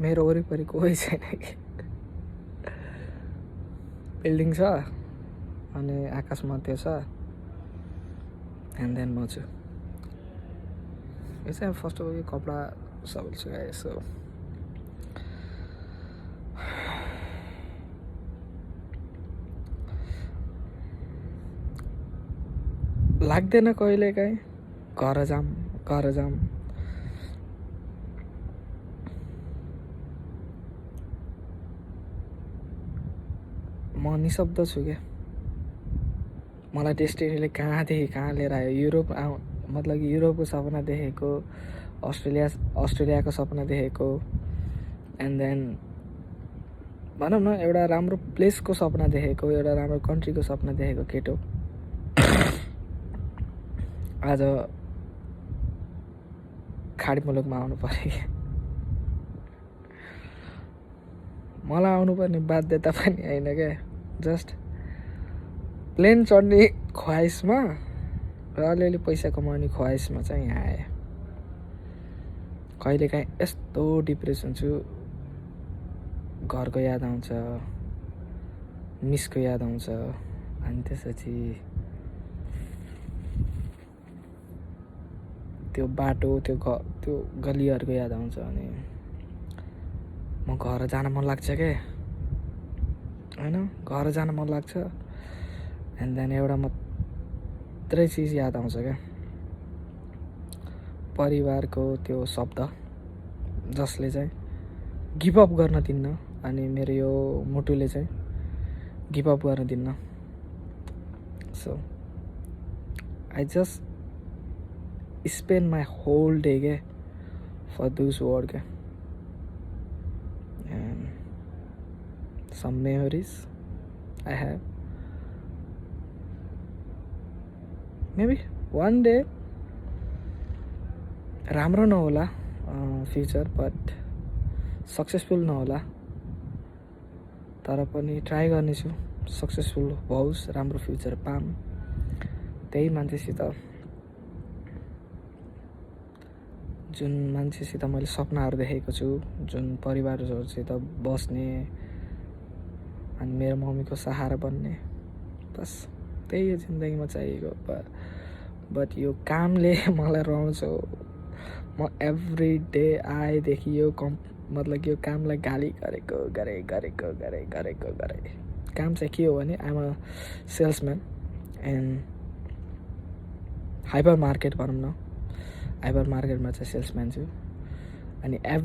मेरो वरिपरि कोही छैन कि बिल्डिङ छ अनि आकाशमा त्यो छ एन्ड देन म छु यो चाहिँ फर्स्ट अफ अल कपडा सबैले सुकाए सो लाग्दैन कहिलेकाहीँ घर जाम म निशब्द छु क्या मलाई डेस्टिनीले कहाँदेखि कहाँ लिएर आयो युरोप मतलब कि युरोपको सपना देखेको अस्ट्रेलियाको सपना देखेको एन्ड देन भनौँ न एउटा राम्रो प्लेसको सपना देखेको एउटा राम्रो कन्ट्रीको सपना देखेको केटो आज खाडी मुलुकमा आउनु पऱ्यो कि मलाई आउनुपर्ने बाध्यता पनि होइन क्या जस्ट प्लेन चढ्ने ख्वाइसमा र अलिअलि पैसा कमाउने ख्वाइसमा चाहिँ यहाँ आएँ कहिलेकाहीँ यस्तो डिप्रेसन छु घरको याद आउँछ मिसको याद आउँछ अनि त्यसपछि त्यो बाटो त्यो गलीहरूको याद आउँछ अनि म घर जान मन लाग्छ के होइन घर जान मन लाग्छ एन्ड देन एउटा मात्रै चिज याद आउँछ क्या परिवारको त्यो शब्द जसले चाहिँ गिभ अप गर्न दिन्न अनि मेरो यो मुटुले चाहिँ गिभ अप गर्न दिन्न so I just spend my whole day for those words and some memories I have maybe one day राम्रो नहोला फ्युचर बट सक्सेसफुल नहोला तर पनि ट्राई गर्नेछु सक्सेसफुल होस् राम्रो फ्युचर पाऊँ त्यही मान्छेसित जुन मान्छेसित मैले सपनाहरू देखेको छु जुन परिवारहरूसित बस्ने अनि मेरो मम्मीको सहारा बन्ने बस त्यही हो जिन्दगीमा चाहिएको बट यो कामले मलाई रुवाउँछ म एभ्री डे आएदेखि यो मतलब कि यो कामलाई गाली गरेँ काम चाहिँ के हो भने I'm a salesman and hyper market भनौँ न हाइपर मार्केटमा चाहिँ सेल्सम्यान छु अनि